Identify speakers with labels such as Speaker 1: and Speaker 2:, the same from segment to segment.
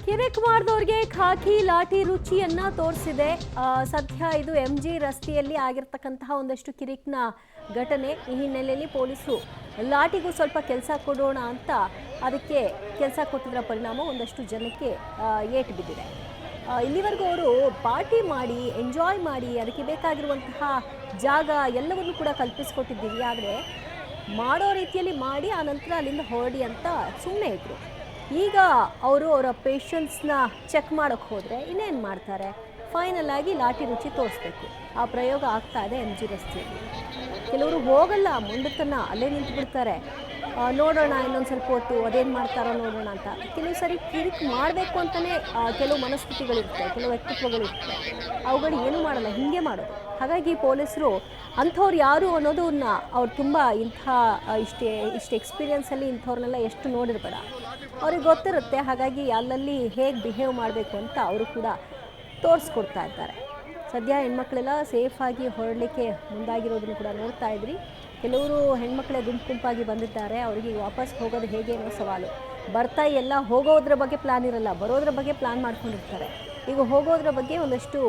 Speaker 1: ಕಿರಿಕ್ ಮಾಡಿದವ್ರಿಗೆ ಖಾಕಿ ಲಾಠಿ ರುಚಿಯನ್ನ ತೋರಿಸಿದೆ. ಸದ್ಯ ಇದು MG ರಸ್ತೆಯಲ್ಲಿ ಆಗಿರ್ತಕ್ಕಂತಹ ಒಂದಷ್ಟು ಕಿರಿಕ್ನ ಘಟನೆ. ಈ ಹಿನ್ನೆಲೆಯಲ್ಲಿ ಪೊಲೀಸರು ಲಾಠಿಗೂ ಸ್ವಲ್ಪ ಕೆಲಸ ಕೊಡೋಣ ಅಂತ ಅದಕ್ಕೆ ಕೆಲಸ ಕೊಟ್ಟಿದ್ದರ ಪರಿಣಾಮ ಒಂದಷ್ಟು ಜನಕ್ಕೆ ಏಟು ಬಿದ್ದಿದೆ. ಇಲ್ಲಿವರೆಗೂ ಅವರು ಪಾರ್ಟಿ ಮಾಡಿ ಎಂಜಾಯ್ ಮಾಡಿ ಅದಕ್ಕೆ ಬೇಕಾಗಿರುವಂತಹ ಜಾಗ ಎಲ್ಲವನ್ನೂ ಕೂಡ ಕಲ್ಪಿಸ್ಕೊಟ್ಟಿದ್ದೀವಿ. ಆದರೆ ಮಾಡೋ ರೀತಿಯಲ್ಲಿ ಮಾಡಿ ಆನಂತರ ಅಲ್ಲಿಂದ ಹೊರಡಿ ಅಂತ ಸುಮ್ಮನೆ ಇದ್ರು. ಈಗ ಅವರು ಅವರ ಪೇಷನ್ಸ್ನ ಚೆಕ್ ಮಾಡೋಕ್ಕೆ ಹೋದರೆ ಇನ್ನೇನು ಮಾಡ್ತಾರೆ, ಫೈನಲ್ ಆಗಿ ಲಾಠಿ ರುಚಿ ತೋರಿಸ್ಬೇಕು. ಆ ಪ್ರಯೋಗ ಆಗ್ತಾ ಇದೆ MG ರಸ್ತೆಯಲ್ಲಿ. ಕೆಲವರು ಹೋಗಲ್ಲ, ಮುಂಡತನ ಅಲ್ಲೇ ನಿಂತು ಬಿಡ್ತಾರೆ, ನೋಡೋಣ ಇನ್ನೊಂದು ಸ್ವಲ್ಪ ಹೊತ್ತು ಅದೇನು ಮಾಡ್ತಾರೋ ನೋಡೋಣ ಅಂತ. ಕೆಲವು ಸರಿ ಕಿರಿಕ್ ಮಾಡಬೇಕು ಅಂತಲೇ ಕೆಲವು ಮನಸ್ಥಿತಿಗಳಿರುತ್ತೆ, ಕೆಲವು ವ್ಯಕ್ತಿತ್ವಗಳಿರುತ್ತೆ, ಅವುಗಳು ಏನೂ ಮಾಡಲ್ಲ, ಹೀಗೆ ಮಾಡೋದು. ಹಾಗಾಗಿ ಪೊಲೀಸರು ಅಂಥವ್ರು ಯಾರು ಅನ್ನೋದನ್ನ ಅವ್ರು ತುಂಬ ಇಷ್ಟು ಎಕ್ಸ್ಪೀರಿಯನ್ಸಲ್ಲಿ ಇಂಥವ್ರನ್ನೆಲ್ಲ ಎಷ್ಟು ನೋಡಿರ್ಬೇಡ, ಅವ್ರಿಗೆ ಗೊತ್ತಿರುತ್ತೆ. ಹಾಗಾಗಿ ಅಲ್ಲಲ್ಲಿ ಹೇಗೆ ಬಿಹೇವ್ ಮಾಡಬೇಕು ಅಂತ ಅವರು ಕೂಡ ತೋರಿಸ್ಕೊಡ್ತಾ ಇದ್ದಾರೆ. ಸದ್ಯ ಹೆಣ್ಮಕ್ಳೆಲ್ಲ ಸೇಫಾಗಿ ಹೊರಡಲಿಕ್ಕೆ ಮುಂದಾಗಿರೋದನ್ನು ಕೂಡ ನೋಡ್ತಾ ಇದ್ರಿ. ಕೆಲವರು ಹೆಣ್ಮಕ್ಳೇ ಗುಂಪಾಗಿ ಬಂದಿದ್ದಾರೆ. ಅವರಿಗೆ ವಾಪಸ್ ಹೋಗೋದು ಹೇಗೆ ಅನ್ನೋ ಸವಾಲು. ಬರ್ತಾ ಎಲ್ಲ ಹೋಗೋದ್ರ ಬಗ್ಗೆ ಪ್ಲ್ಯಾನ್ ಇರಲ್ಲ, ಬರೋದ್ರ ಬಗ್ಗೆ ಪ್ಲ್ಯಾನ್ ಮಾಡ್ಕೊಂಡಿರ್ತಾರೆ. ಈಗ ಹೋಗೋದ್ರ ಬಗ್ಗೆ ಒಂದಷ್ಟು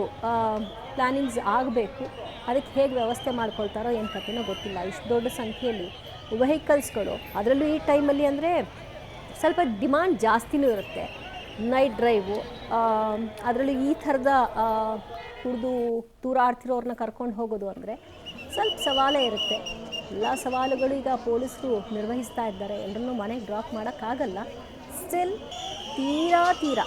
Speaker 1: ಪ್ಲ್ಯಾನಿಂಗ್ಸ್ ಆಗಬೇಕು. ಅದಕ್ಕೆ ಹೇಗೆ ವ್ಯವಸ್ಥೆ ಮಾಡ್ಕೊಳ್ತಾರೋ ಏನು ಕಥೆನೋ ಗೊತ್ತಿಲ್ಲ. ಇಷ್ಟು ದೊಡ್ಡ ಸಂಖ್ಯೆಯಲ್ಲಿ ವೆಹಿಕಲ್ಸ್ಗಳು, ಅದರಲ್ಲೂ ಈ ಟೈಮಲ್ಲಿ ಅಂದರೆ ಸ್ವಲ್ಪ ಡಿಮಾಂಡ್ ಜಾಸ್ತಿನೂ ಇರುತ್ತೆ. ನೈಟ್ ಡ್ರೈವು, ಅದರಲ್ಲೂ ಈ ಥರದ ಕುಡಿದು ತೂರಾಡ್ತಿರೋರನ್ನ ಕರ್ಕೊಂಡು ಹೋಗೋದು ಅಂದರೆ ಸ್ವಲ್ಪ ಸವಾಲೇ ಇರುತ್ತೆ. ಎಲ್ಲ ಸವಾಲುಗಳು ಈಗ ಪೊಲೀಸರು ನಿರ್ವಹಿಸ್ತಾ ಇದ್ದಾರೆ. ಎಲ್ಲರನ್ನೂ ಮನೆಗೆ ಡ್ರಾಪ್ ಮಾಡೋಕ್ಕಾಗಲ್ಲ. ಸ್ಟಿಲ್ ತೀರಾ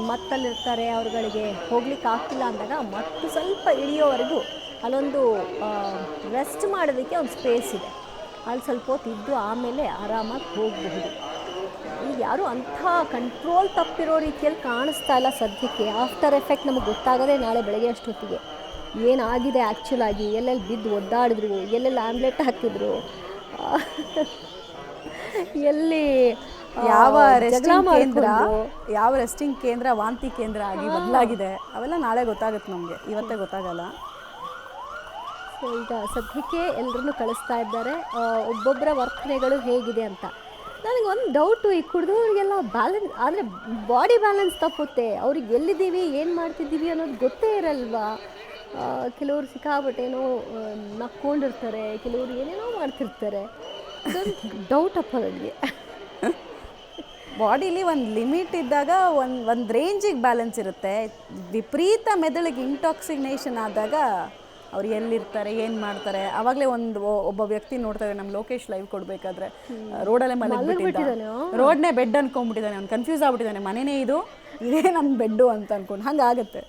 Speaker 1: ಮತ್ತಲ್ಲಿರ್ತಾರೆ. ಅವ್ರುಗಳಿಗೆ ಹೋಗ್ಲಿಕ್ಕೆ ಆಗ್ತಿಲ್ಲ ಅಂದಾಗ ಮತ್ತು ಸ್ವಲ್ಪ ಇಳಿಯೋವರೆಗೂ ಅಲ್ಲೊಂದು ರೆಸ್ಟ್ ಮಾಡೋದಕ್ಕೆ ಒಂದು ಸ್ಪೇಸ್ ಇದೆ. ಅಲ್ಲಿ ಸ್ವಲ್ಪ ಹೊತ್ತು ಇದ್ದು ಆಮೇಲೆ ಆರಾಮಾಗಿ ಹೋಗಬಹುದು. ಈಗ ಯಾರೂ ಅಂಥ ಕಂಟ್ರೋಲ್ ತಪ್ಪಿರೋ ರೀತಿಯಲ್ಲಿ ಕಾಣಿಸ್ತಾ ಇಲ್ಲ ಸದ್ಯಕ್ಕೆ. ಆಫ್ಟರ್ ಎಫೆಕ್ಟ್ ನಮಗೆ ಗೊತ್ತಾಗೋದೇ ನಾಳೆ ಬೆಳಗ್ಗೆ ಅಷ್ಟೊತ್ತಿಗೆ ಏನಾಗಿದೆ ಆ್ಯಕ್ಚುಲ್ ಆಗಿ. ಎಲ್ಲೆಲ್ಲಿ ಬಿದ್ದು ಒದ್ದಾಡಿದ್ರು, ಎಲ್ಲೆಲ್ಲಿ ಆಮ್ಲೆಟ್ ಹಾಕಿದ್ರು, ಎಲ್ಲಿ
Speaker 2: ಯಾವ ರೆಸ್ಟಿಂಗ್ ಕೇಂದ್ರ ವಾಂತಿ ಕೇಂದ್ರ ಆಗಿ ಬದಲಾಗಿದೆ, ಅವೆಲ್ಲ ನಾಳೆ ಗೊತ್ತಾಗುತ್ತೆ ನಮಗೆ, ಇವತ್ತೇ ಗೊತ್ತಾಗಲ್ಲ.
Speaker 1: ಸೊ ಈಗ ಸದ್ಯಕ್ಕೆ ಎಲ್ಲರನ್ನೂ ಕಳಿಸ್ತಾ ಇದ್ದಾರೆ. ಒಬ್ಬೊಬ್ಬರ ವರ್ತನೆಗಳು ಹೇಗಿದೆ ಅಂತ. ನನಗೆ ಒಂದು ಡೌಟು, ಈ ಕುಡಿದವ್ರಿಗೆಲ್ಲ ಬ್ಯಾಲೆನ್ಸ್ ಅಂದರೆ ಬಾಡಿ ಬ್ಯಾಲೆನ್ಸ್ ತಪ್ಪುತ್ತೆ. ಅವ್ರಿಗೆ ಎಲ್ಲಿದ್ದೀವಿ ಏನು ಮಾಡ್ತಿದ್ದೀವಿ ಅನ್ನೋದು ಗೊತ್ತೇ ಇರಲ್ವಾ. ಕೆಲವರು ಸಿಕ್ಕಾಬಟ್ಟೇನೋ ನಕ್ಕೊಂಡಿರ್ತಾರೆ, ಕೆಲವರು ಏನೇನೋ ಮಾಡ್ತಿರ್ತಾರೆ. ಡೌಟ್ ಅಪ್ಪ ನನಗೆ.
Speaker 2: ಬಾಡಿಲಿ ಒಂದು ಲಿಮಿಟ್ ಇದ್ದಾಗ ಒಂದು ರೇಂಜಿಗೆ ಬ್ಯಾಲೆನ್ಸ್ ಇರುತ್ತೆ. ವಿಪರೀತ ಮೆದುಳಿಗೆ ಇಂಟಾಕ್ಸಿನೇಷನ್ ಆದಾಗ ಅವ್ರು ಎಲ್ಲಿರ್ತಾರೆ, ಏನು ಮಾಡ್ತಾರೆ. ಆವಾಗಲೇ ಒಬ್ಬ ವ್ಯಕ್ತಿ ನೋಡ್ತಾರೆ, ನಮ್ಮ ಲೋಕೇಶ್ ಲೈವ್ ಕೊಡಬೇಕಾದ್ರೆ ರೋಡಲ್ಲೇ ಮಲಗಿಬಿಟ್ಟಿದ್ದಾನೆ, ರೋಡ್ನೇ ಬೆಡ್ ಅನ್ಕೊಂಡ್ಬಿಟ್ಟಿದ್ದಾನೆ. ಅವ್ನು ಕನ್ಫ್ಯೂಸ್ ಆಗ್ಬಿಟ್ಟಿದ್ದಾನೆ, ಮನೆಯೇ ಇದೇ ನನ್ನ ಬೆಡ್ಡು ಅಂತ ಅನ್ಕೊಂಡು. ಹಂಗಾಗುತ್ತೆ.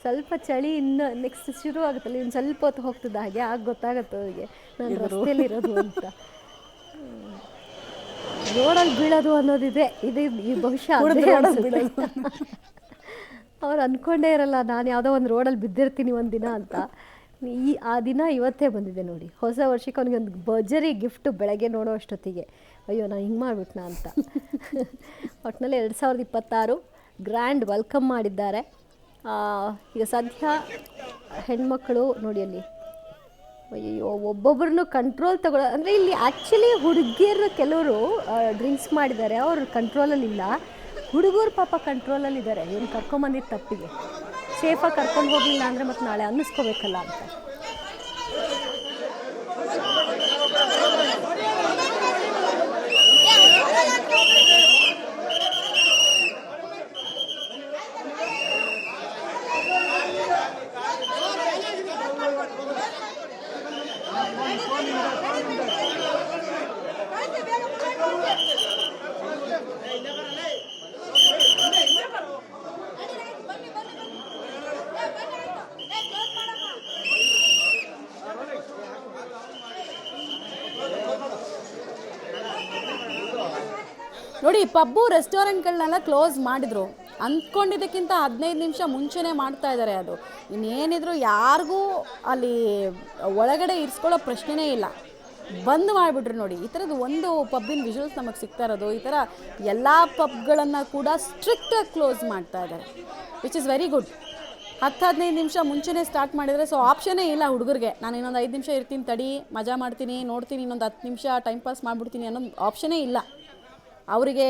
Speaker 1: ಸ್ವಲ್ಪ ಚಳಿ ಇನ್ನು ನೆಕ್ಸ್ಟ್ ಶುರು ಆಗುತ್ತಲ್ಲ, ಇನ್ನು ಸ್ವಲ್ಪ ಹೊತ್ತು ಹೋಗ್ತಿದ್ದ ಹಾಗೆ ಆಗ ಗೊತ್ತಾಗುತ್ತೆ ಅವರಿಗೆ ನಾನು ರಸ್ತೆಯಲ್ಲಿರೋದು ಅಂತ. ರೋಡಲ್ಲಿ ಬೀಳೋದು ಅನ್ನೋದಿದೆ, ಈ ಬಹುಶಃ ಅವ್ರು ಅಂದ್ಕೊಂಡೇ ಇರಲ್ಲ ನಾನು ಯಾವುದೋ ಒಂದು ರೋಡಲ್ಲಿ ಬಿದ್ದಿರ್ತೀನಿ ಒಂದು ದಿನ ಅಂತ. ಆ ದಿನ ಇವತ್ತೇ ಬಂದಿದೆ ನೋಡಿ. ಹೊಸ ವರ್ಷಕ್ಕೆ ಅವನಿಗೆ ಒಂದು ಭರ್ಜರಿ ಗಿಫ್ಟು ಬೆಳಗ್ಗೆ ನೋಡೋ ಅಷ್ಟೊತ್ತಿಗೆ. ಅಯ್ಯೋ ನಾನು ಹಿಂಗೆ ಮಾಡಿಬಿಟ್ನಾ ಅಂತ. ಒಟ್ಟಿನಲ್ಲಿ 2026 ಗ್ರ್ಯಾಂಡ್ ವೆಲ್ಕಮ್ ಮಾಡಿದ್ದಾರೆ. ಈಗ ಸದ್ಯ ಹೆಣ್ಮಕ್ಕಳು ನೋಡಿ ಅಲ್ಲಿ, ಅಯ್ಯೋ ಒಬ್ಬೊಬ್ಬರನ್ನು ಕಂಟ್ರೋಲ್ ತಗೊಳ್ಳೋ ಅಂದರೆ ಇಲ್ಲಿ ಆ್ಯಕ್ಚುಲಿ ಹುಡುಗಿಯರು ಕೆಲವರು ಡ್ರಿಂಕ್ಸ್ ಮಾಡಿದ್ದಾರೆ, ಅವರು ಕಂಟ್ರೋಲಲ್ಲಿಲ್ಲ. ಹುಡುಗರು ಪಾಪ ಕಂಟ್ರೋಲಲ್ಲಿದ್ದಾರೆ. ಏನು ಕರ್ಕೊಂಬಂದಿದ್ದು ತಪ್ಪಿಗೆ ಸೇಫಾಗಿ ಕರ್ಕೊಂಡು ಹೋಗಲಿಲ್ಲ ಅಂದರೆ ಮತ್ತೆ ನಾಳೆ ಅನ್ನಿಸ್ಕೋಬೇಕಲ್ಲ ಅಂತ.
Speaker 2: ನೋಡಿ, ಪಬ್ಬು ರೆಸ್ಟೋರೆಂಟ್ಗಳನ್ನೆಲ್ಲ ಕ್ಲೋಸ್ ಮಾಡಿದ್ರು. ಅಂದ್ಕೊಂಡಿದ್ದಕ್ಕಿಂತ 15 ನಿಮಿಷ ಮುಂಚೆನೇ ಮಾಡ್ತಾ ಇದ್ದಾರೆ. ಅದು ಇನ್ನೇನಿದ್ರು ಯಾರಿಗೂ ಅಲ್ಲಿ ಒಳಗಡೆ ಇರಿಸ್ಕೊಳ್ಳೋ ಪ್ರಶ್ನೆನೇ ಇಲ್ಲ, ಬಂದ್ ಮಾಡಿಬಿಟ್ರು. ನೋಡಿ, ಈ ಥರದ್ದು ಒಂದು ಪಬ್ಬಿನ ವಿಜುವಲ್ಸ್ ನಮಗೆ ಸಿಗ್ತಾ ಇರೋದು. ಈ ಥರ ಎಲ್ಲ ಪಬ್ಗಳನ್ನು ಕೂಡ ಸ್ಟ್ರಿಕ್ಟಾಗಿ ಕ್ಲೋಸ್ ಮಾಡ್ತಾ ಇದ್ದಾರೆ, ವಿಚ್ ಇಸ್ ವೆರಿ ಗುಡ್. 10-15 ನಿಮಿಷ ಮುಂಚೆನೇ ಸ್ಟಾರ್ಟ್ ಮಾಡಿದರೆ ಸೊ ಆಪ್ಷನ್ನೇ ಇಲ್ಲ ಹುಡುಗರಿಗೆ. ನಾನು ಇನ್ನೊಂದು 5 ನಿಮಿಷ ಇರ್ತೀನಿ, ತಡಿ ಮಜಾ ಮಾಡ್ತೀನಿ, ನೋಡ್ತೀನಿ, ಇನ್ನೊಂದು 10 ನಿಮಿಷ ಟೈಮ್ ಪಾಸ್ ಮಾಡಿಬಿಡ್ತೀನಿ ಅನ್ನೋದು ಆಪ್ಷನ್ನೇ ಇಲ್ಲ. ಅವರಿಗೆ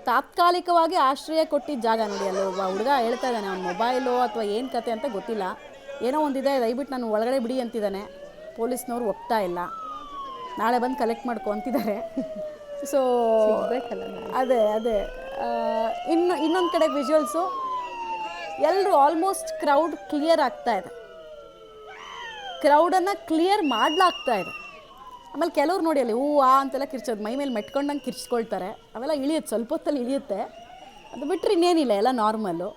Speaker 2: ತಾತ್ಕಾಲಿಕವಾಗಿ ಆಶ್ರಯ ಕೊಟ್ಟಿದ್ದ ಜಾಗ ನೋಡಿ. ಅಲ್ಲಿ ಒಬ್ಬ ಹುಡುಗ ಹೇಳ್ತಾ ಇದ್ದಾನೆ, ಅವ್ನ ಮೊಬೈಲು ಅಥವಾ ಏನು ಕತೆ ಅಂತ ಗೊತ್ತಿಲ್ಲ, ಏನೋ ಒಂದಿದೆ, ದಯವಿಟ್ಟು ನಾನು ಒಳಗಡೆ ಬಿಡಿ ಅಂತಿದ್ದಾನೆ. ಪೊಲೀಸ್ನವ್ರು ಒಪ್ತಾ ಇಲ್ಲ, ನಾಳೆ ಬಂದು ಕಲೆಕ್ಟ್ ಮಾಡ್ಕೊ ಅಂತಿದ್ದಾರೆ. ಸೊ ಅದೇ ಇನ್ನೊಂದು ಕಡೆ ವಿಜುವಲ್ಸು ಎಲ್ಲರೂ ಆಲ್ಮೋಸ್ಟ್ ಕ್ರೌಡ್ ಕ್ಲಿಯರ್ ಆಗ್ತಾ ಇದೆ, ಕ್ರೌಡನ್ನು ಕ್ಲಿಯರ್ ಮಾಡಲಾಗ್ತಾ ಇದೆ. ಆಮೇಲೆ ಕೆಲವ್ರು ನೋಡಿ ಅಲ್ಲಿ ಹೂವು ಅಂತೆಲ್ಲ ಕಿರ್ಚೋದು, ಮೈ ಮೇಲೆ ಮೆಟ್ಕೊಂಡಂಗೆ ಕಿರ್ಚ್ಕೊಳ್ತಾರೆ, ಅವೆಲ್ಲ ಇಳಿಯುತ್ತೆ, ಸ್ವಲ್ಪ ಹೊತ್ತಲ್ಲಿ ಇಳಿಯುತ್ತೆ. ಅದು ಬಿಟ್ಟರೆ ಇನ್ನೇನಿಲ್ಲ, ಎಲ್ಲ ನಾರ್ಮಲ್ಲು.